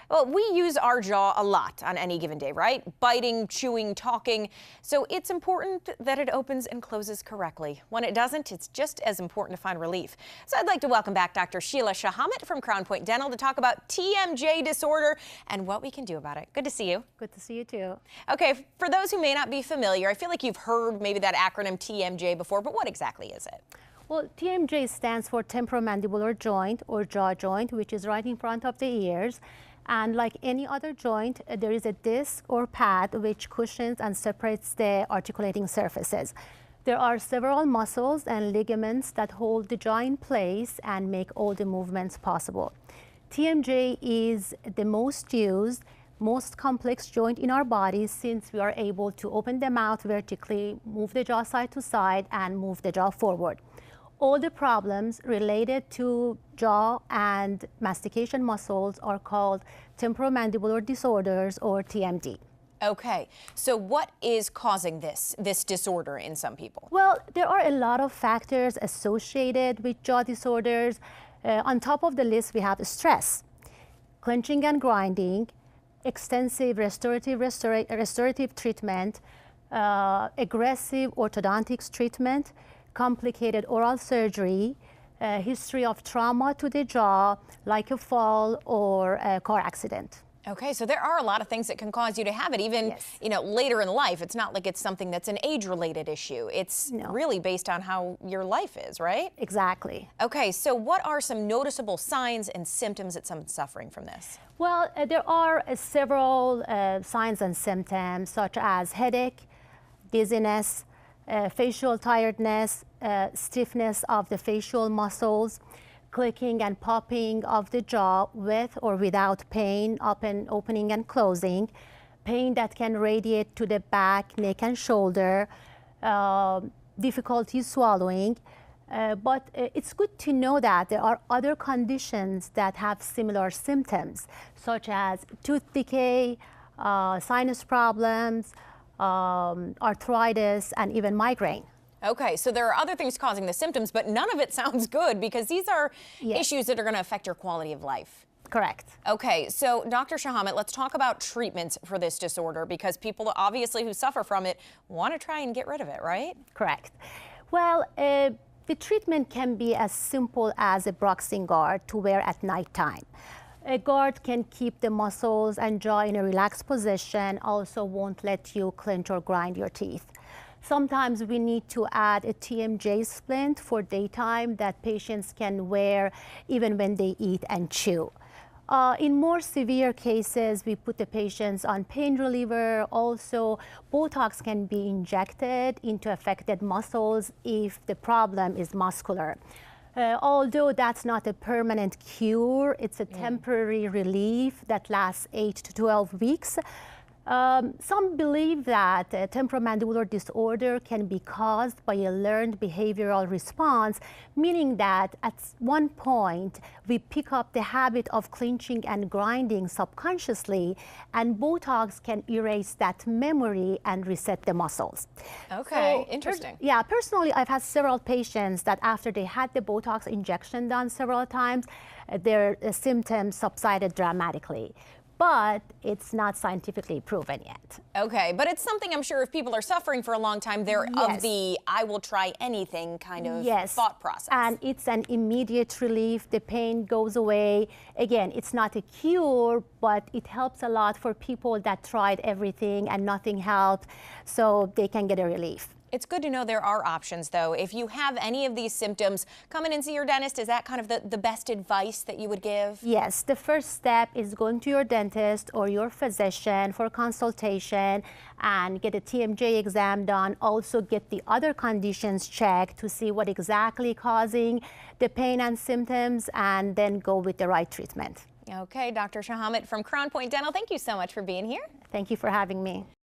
Well, we use our jaw a lot on any given day, right? Biting, chewing, talking. So it's important that it opens and closes correctly. When it doesn't, it's just as important to find relief. So I'd like to welcome back Dr. Sheila Shahamat from Crown Point Dental to talk about TMJ disorder and what we can do about it. Good to see you. Good to see you too. Okay, for those who may not be familiar, I feel like you've heard maybe that acronym TMJ before, but what exactly is it? Well, TMJ stands for temporomandibular joint or jaw joint, which is right in front of the ears. And like any other joint, there is a disc or pad which cushions and separates the articulating surfaces. There are several muscles and ligaments that hold the jaw in place and make all the movements possible. TMJ is the most used, most complex joint in our bodies since we are able to open the mouth vertically, move the jaw side to side, and move the jaw forward. All the problems related to jaw and mastication muscles are called temporomandibular disorders or TMD. Okay, so what is causing this disorder in some people? Well, there are a lot of factors associated with jaw disorders. On top of the list, we have stress, clenching and grinding, extensive restorative treatment, aggressive orthodontics treatment, complicated oral surgery, history of trauma to the jaw, like a fall or a car accident. Okay, so there are a lot of things that can cause you to have it, even Yes. later in life. It's not like it's something that's an age-related issue. It's really based on how your life is, right? Exactly. Okay, so what are some noticeable signs and symptoms that someone's suffering from this? Well, there are several signs and symptoms such as headache, dizziness, facial tiredness, stiffness of the facial muscles, clicking and popping of the jaw with or without pain, opening and closing, pain that can radiate to the back, neck and shoulder, difficulty swallowing. But it's good to know that there are other conditions that have similar symptoms, such as tooth decay, sinus problems, arthritis, and even migraine. Okay, so there are other things causing the symptoms, but none of it sounds good because these are issues that are going to affect your quality of life. Correct. Okay, so Dr. Shahamat, let's talk about treatments for this disorder because people obviously who suffer from it want to try and get rid of it, right? Correct. Well, the treatment can be as simple as a bruxing guard to wear at nighttime. A guard can keep the muscles and jaw in a relaxed position, also won't let you clench or grind your teeth. Sometimes we need to add a TMJ splint for daytime that patients can wear even when they eat and chew. In more severe cases, we put the patients on pain reliever. Also, Botox can be injected into affected muscles if the problem is muscular. Although that's not a permanent cure, it's a temporary relief that lasts 8 to 12 weeks. Some believe that temporomandibular disorder can be caused by a learned behavioral response, meaning that at one point we pick up the habit of clenching and grinding subconsciously, and Botox can erase that memory and reset the muscles. Okay, so, interesting. Yeah, personally, I've had several patients that after they had the Botox injection done several times, their symptoms subsided dramatically. But it's not scientifically proven yet. Okay, but it's something I'm sure if people are suffering for a long time, they're of the I will try anything kind of thought process. And it's an immediate relief. The pain goes away. Again, it's not a cure, but it helps a lot for people that tried everything and nothing helped, so they can get a relief. It's good to know there are options, though. If you have any of these symptoms, come in and see your dentist. Is that kind of the best advice that you would give? Yes, the first step is going to your dentist or your physician for consultation and get a TMJ exam done. Also get the other conditions checked to see what exactly causing the pain and symptoms, and then go with the right treatment. Okay, Dr. Shahamat from Crown Point Dental, thank you so much for being here. Thank you for having me.